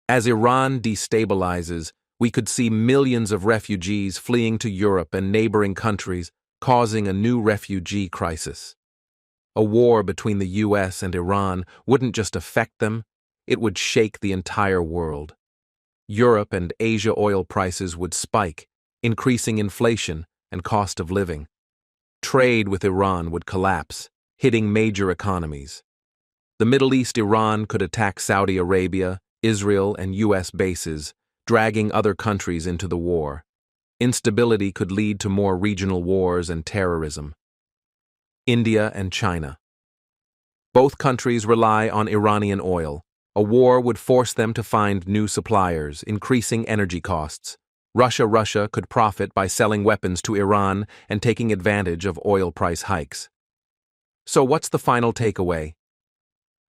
Speaker 1: As Iran destabilizes, we could see millions of refugees fleeing to Europe and neighboring countries, causing a new refugee crisis. A war between the U.S. and Iran wouldn't just affect them, it would shake the entire world. Europe and Asia oil prices would spike, increasing inflation and cost of living. Trade with Iran would collapse, hitting major economies. The Middle East Iran could attack Saudi Arabia, Israel, and U.S. bases, dragging other countries into the war. Instability could lead to more regional wars and terrorism. India and China. Both countries rely on Iranian oil. A war would force them to find new suppliers, increasing energy costs. Russia could profit by selling weapons to Iran and taking advantage of oil price hikes. So what's the final takeaway?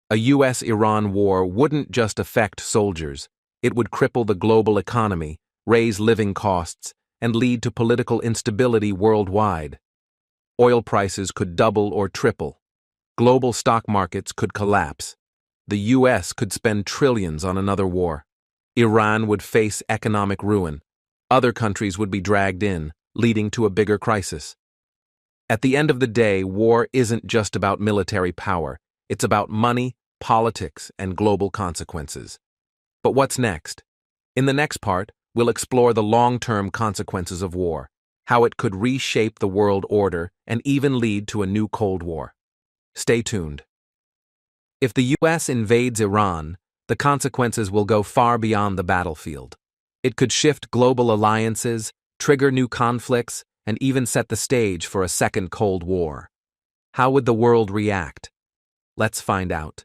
Speaker 1: A U.S.-Iran war wouldn't just affect soldiers. It would cripple the global economy, raise living costs, and lead to political instability worldwide. Oil prices could double or triple. Global stock markets could collapse. The U.S. could spend trillions on another war. Iran would face economic ruin. Other countries would be dragged in, leading to a bigger crisis. At the end of the day, war isn't just about military power. It's about money, politics, and global consequences. But what's next? In the next part, we'll explore the long-term consequences of war, how it could reshape the world order and even lead to a new Cold War. Stay tuned. If the U.S. invades Iran, the consequences will go far beyond the battlefield. It could shift global alliances, trigger new conflicts, and even set the stage for a second Cold War. How would the world react? Let's find out.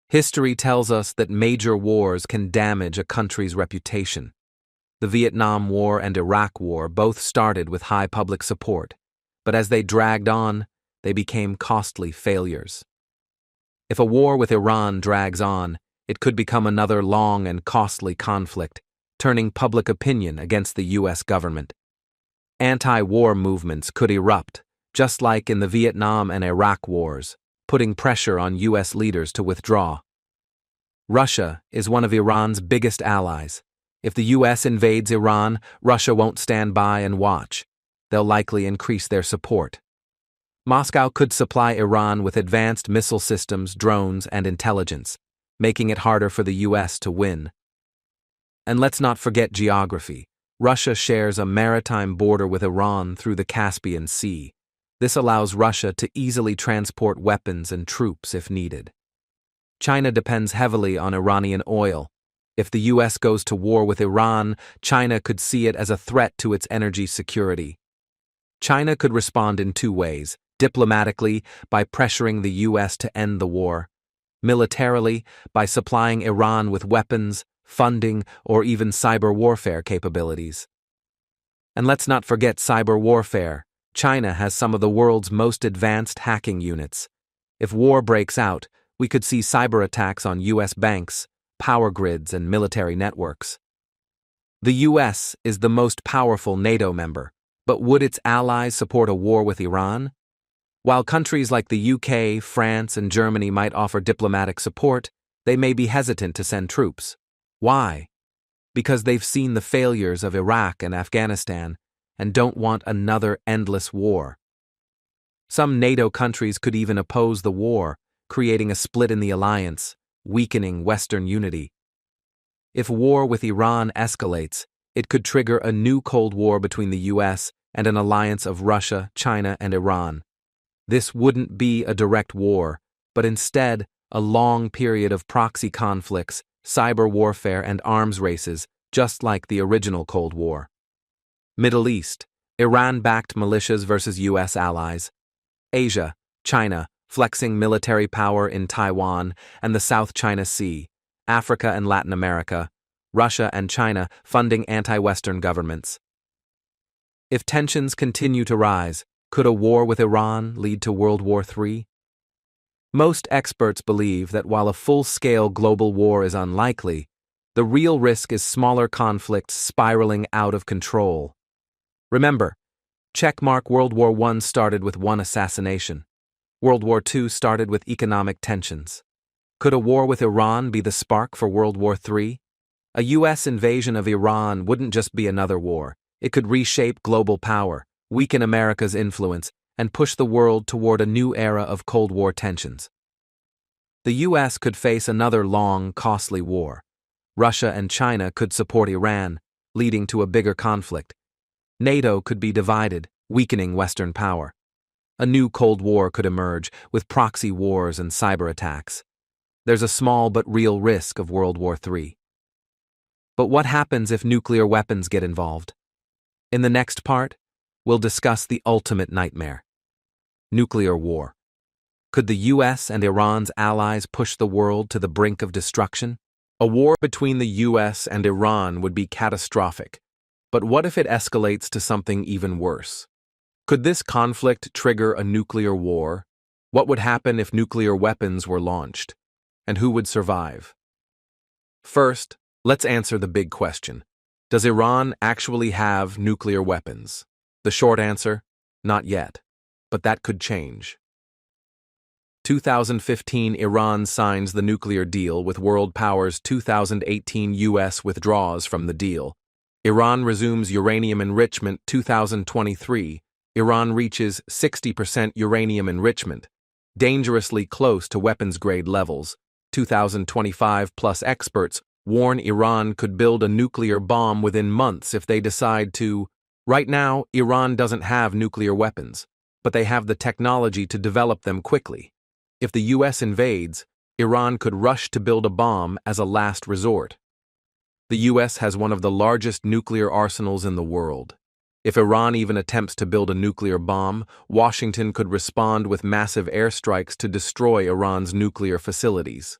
Speaker 1: History tells us that major wars can damage a country's reputation. The Vietnam War and Iraq War both started with high public support, but as they dragged on, they became costly failures. If a war with Iran drags on, it could become another long and costly conflict, turning public opinion against the U.S. government. Anti-war movements could erupt, just like in the Vietnam and Iraq wars, putting pressure on U.S. leaders to withdraw. Russia is one of Iran's biggest allies. If the U.S. invades Iran, Russia won't stand by and watch. They'll likely increase their support. Moscow could supply Iran with advanced missile systems, drones, and intelligence, making it harder for the U.S. to win. And let's not forget geography. Russia shares a maritime border with Iran through the Caspian Sea. This allows Russia to easily transport weapons and troops if needed. China depends heavily on Iranian oil. If the U.S. goes to war with Iran, China could see it as a threat to its energy security. China could respond in two ways: diplomatically, by pressuring the U.S. to end the war; militarily, by supplying Iran with weapons, funding, or even cyber warfare capabilities. And let's not forget cyber warfare. China has some of the world's most advanced hacking units. If war breaks out, we could see cyber attacks on U.S. banks, power grids, and military networks. The U.S. is the most powerful NATO member, but would its allies support a war with Iran? While countries like the UK, France, and Germany might offer diplomatic support, they may be hesitant to send troops. Why? Because they've seen the failures of Iraq and Afghanistan and don't want another endless war. Some NATO countries could even oppose the war, creating a split in the alliance, weakening Western unity. If war with Iran escalates, it could trigger a new Cold War between the US and an alliance of Russia, China, and Iran. This wouldn't be a direct war, but instead a long period of proxy conflicts, cyber warfare, and arms races, just like the original Cold War. Middle East, Iran-backed militias versus US allies. Asia, China, flexing military power in Taiwan and the South China Sea. Africa and Latin America, Russia and China funding anti-Western governments. If tensions continue to rise, could a war with Iran lead to World War III? Most experts believe that while a full-scale global war is unlikely, the real risk is smaller conflicts spiraling out of control. Remember, checkmark World War I started with one assassination. World War II started with economic tensions. Could a war with Iran be the spark for World War III? A U.S. invasion of Iran wouldn't just be another war. It could reshape global power, weaken America's influence, and push the world toward a new era of Cold War tensions. The U.S. could face another long, costly war. Russia and China could support Iran, leading to a bigger conflict. NATO could be divided, weakening Western power. A new Cold War could emerge, with proxy wars and cyber attacks. There's a small but real risk of World War III. But what happens if nuclear weapons get involved? In the next part, we'll discuss the ultimate nightmare: nuclear war. Could the US and Iran's allies push the world to the brink of destruction? A war between the US and Iran would be catastrophic. But what if it escalates to something even worse? Could this conflict trigger a nuclear war? What would happen if nuclear weapons were launched? And who would survive? First, let's answer the big question. Does Iran actually have nuclear weapons? The short answer, not yet. But that could change. 2015, Iran signs the nuclear deal with world powers. 2018, US withdraws from the deal. Iran resumes uranium enrichment. 2023, Iran reaches 60% uranium enrichment, dangerously close to weapons-grade levels. 2025 plus experts warn Iran could build a nuclear bomb within months if they decide to. Right now, Iran doesn't have nuclear weapons, but they have the technology to develop them quickly. If the US invades, Iran could rush to build a bomb as a last resort. The US has one of the largest nuclear arsenals in the world. If Iran even attempts to build a nuclear bomb, Washington could respond with massive airstrikes to destroy Iran's nuclear facilities.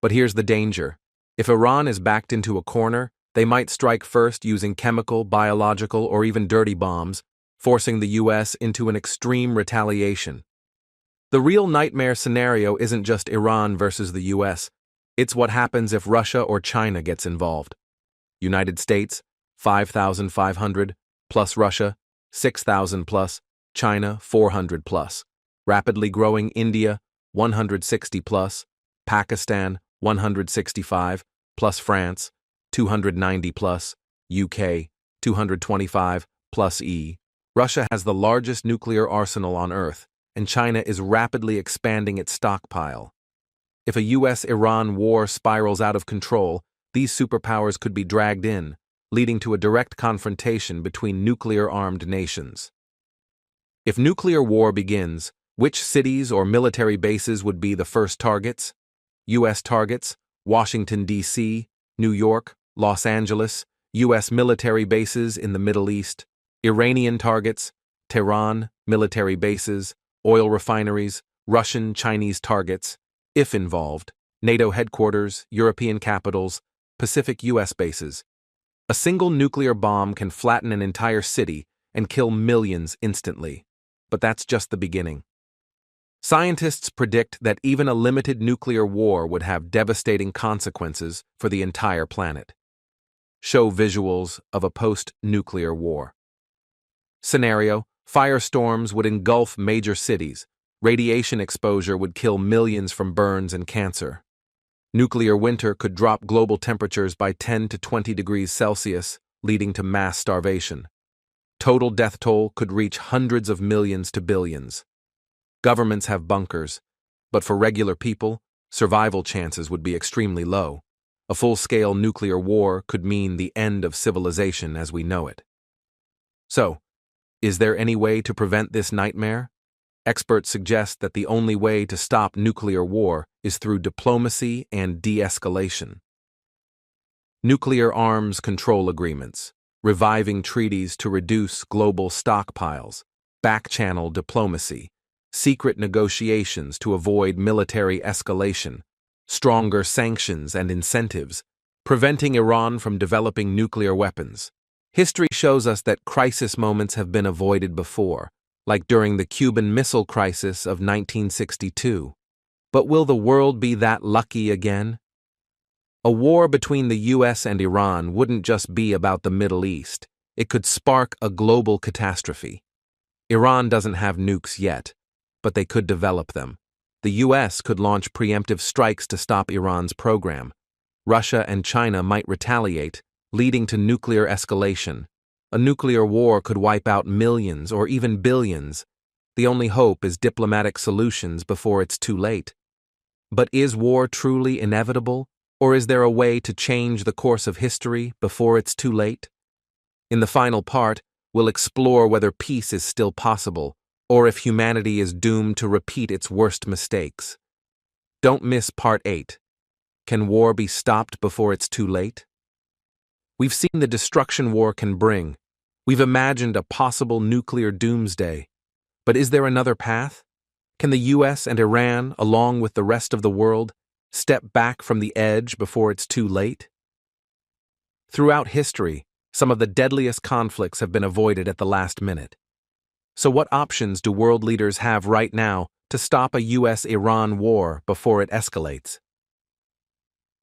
Speaker 1: But here's the danger. If Iran is backed into a corner, they might strike first using chemical, biological, or even dirty bombs, forcing the US into an extreme retaliation. The real nightmare scenario isn't just Iran versus the US. It's what happens if Russia or China gets involved. United States, 5,500, plus Russia, 6,000 plus, China, 400 plus. Rapidly growing India, 160 plus, Pakistan, 165, plus France, 290 plus, UK, 225 plus E. Russia has the largest nuclear arsenal on Earth, and China is rapidly expanding its stockpile. If a US-Iran war spirals out of control, these superpowers could be dragged in, leading to a direct confrontation between nuclear-armed nations. If nuclear war begins, which cities or military bases would be the first targets? US targets: Washington, D.C., New York, Los Angeles, US military bases in the Middle East. Iranian targets: Tehran, military bases, oil refineries, Russian, Chinese targets. If involved, NATO headquarters, European capitals, Pacific US bases. A single nuclear bomb can flatten an entire city and kill millions instantly. But that's just the beginning. Scientists predict that even a limited nuclear war would have devastating consequences for the entire planet. Show visuals of a post-nuclear war. Scenario: firestorms would engulf major cities. Radiation exposure would kill millions from burns and cancer. Nuclear winter could drop global temperatures by 10 to 20 degrees Celsius, leading to mass starvation. Total death toll could reach hundreds of millions to billions. Governments have bunkers. But for regular people, survival chances would be extremely low. A full-scale nuclear war could mean the end of civilization as we know it. So, is there any way to prevent this nightmare? Experts suggest that the only way to stop nuclear war is through diplomacy and de-escalation. Nuclear arms control agreements, reviving treaties to reduce global stockpiles, back-channel diplomacy, secret negotiations to avoid military escalation, stronger sanctions and incentives, preventing Iran from developing nuclear weapons. History shows us that crisis moments have been avoided before, like during the Cuban Missile Crisis of 1962. But will the world be that lucky again? A war between the US and Iran wouldn't just be about the Middle East. It could spark a global catastrophe. Iran doesn't have nukes yet, but they could develop them. The US could launch preemptive strikes to stop Iran's program. Russia and China might retaliate, leading to nuclear escalation. A nuclear war could wipe out millions or even billions. The only hope is diplomatic solutions before it's too late. But is war truly inevitable, or is there a way to change the course of history before it's too late? In the final part, we'll explore whether peace is still possible, or if humanity is doomed to repeat its worst mistakes. Don't miss Part 8. Can war be stopped before it's too late? We've seen the destruction war can bring. We've imagined a possible nuclear doomsday. But is there another path? Can the US and Iran, along with the rest of the world, step back from the edge before it's too late? Throughout history, some of the deadliest conflicts have been avoided at the last minute. So what options do world leaders have right now to stop a US-Iran war before it escalates?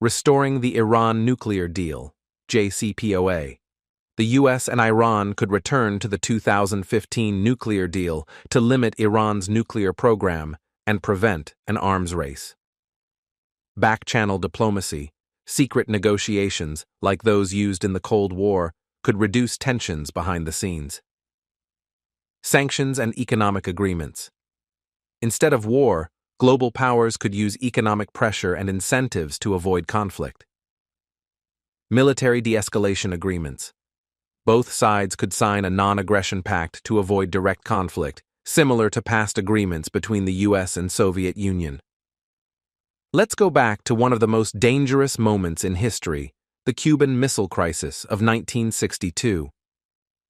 Speaker 1: Restoring the Iran nuclear deal, JCPOA. The US and Iran could return to the 2015 nuclear deal to limit Iran's nuclear program and prevent an arms race. Back-channel diplomacy, secret negotiations like those used in the Cold War, could reduce tensions behind the scenes. Sanctions and economic agreements. Instead of war, global powers could use economic pressure and incentives to avoid conflict. Military de-escalation agreements. Both sides could sign a non-aggression pact to avoid direct conflict, similar to past agreements between the US and Soviet Union. Let's go back to one of the most dangerous moments in history, the Cuban Missile Crisis of 1962.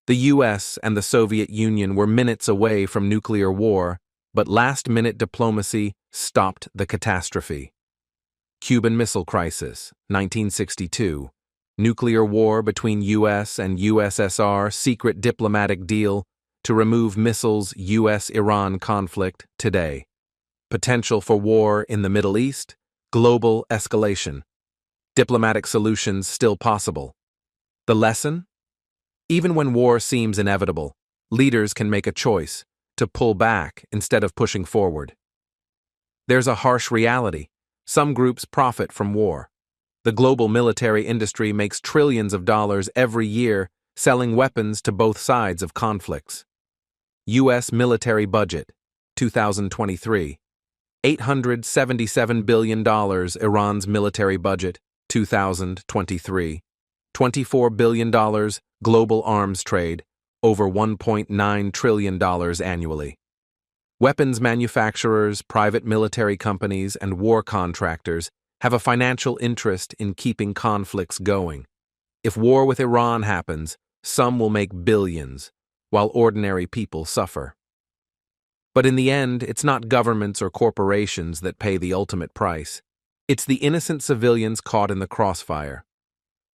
Speaker 1: The US and the Soviet Union were minutes away from nuclear war, but last-minute diplomacy stopped the catastrophe. Cuban Missile Crisis, 1962. Nuclear war between US and USSR, secret diplomatic deal to remove missiles, US-Iran conflict today. Potential for war in the Middle East, global escalation. Diplomatic solutions still possible. The lesson? Even when war seems inevitable, leaders can make a choice to pull back instead of pushing forward. There's a harsh reality. Some groups profit from war. The global military industry makes trillions of dollars every year selling weapons to both sides of conflicts. U.S. military budget, 2023. $877 billion Iran's military budget, 2023. $24 billion global arms trade, over $1.9 trillion annually. Weapons manufacturers, private military companies, and war contractors have a financial interest in keeping conflicts going. If war with Iran happens, some will make billions, while ordinary people suffer. But in the end, it's not governments or corporations that pay the ultimate price. It's the innocent civilians caught in the crossfire.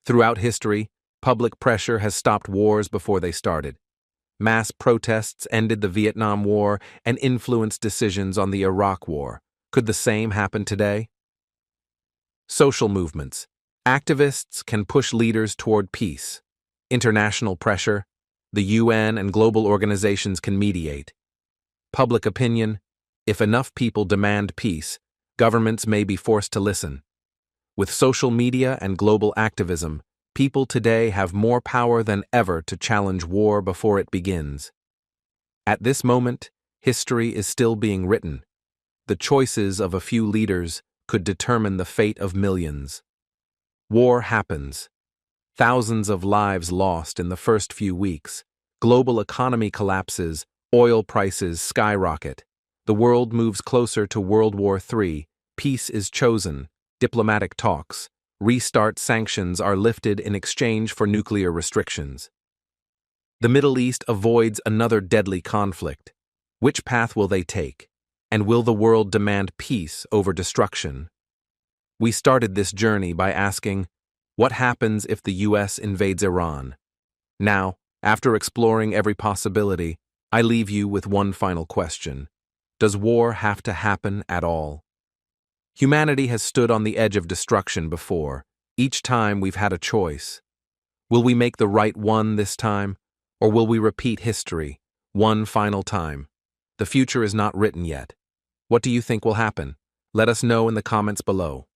Speaker 1: Throughout history, public pressure has stopped wars before they started. Mass protests ended the Vietnam War and influenced decisions on the Iraq War. Could the same happen today? Social movements. Activists can push leaders toward peace. International pressure. The UN and global organizations can mediate. Public opinion. If enough people demand peace, governments may be forced to listen. With social media and global activism, people today have more power than ever to challenge war before it begins. At this moment, history is still being written. the choices of a few leaders could determine the fate of millions. War happens. Thousands of lives lost in the first few weeks. Global economy collapses, oil prices skyrocket. The world moves closer to World War III, peace is chosen, diplomatic talks, restart sanctions are lifted in exchange for nuclear restrictions. The Middle East avoids another deadly conflict. Which path will they take? And will the world demand peace over destruction? We started this journey by asking, what happens if the US invades Iran? Now, after exploring every possibility, I leave you with one final question. Does war have to happen at all? Humanity has stood on the edge of destruction before. Each time we've had a choice. Will we make the right one this time, or will we repeat history, one final time? The future is not written yet. What do you think will happen? Let us know in the comments below.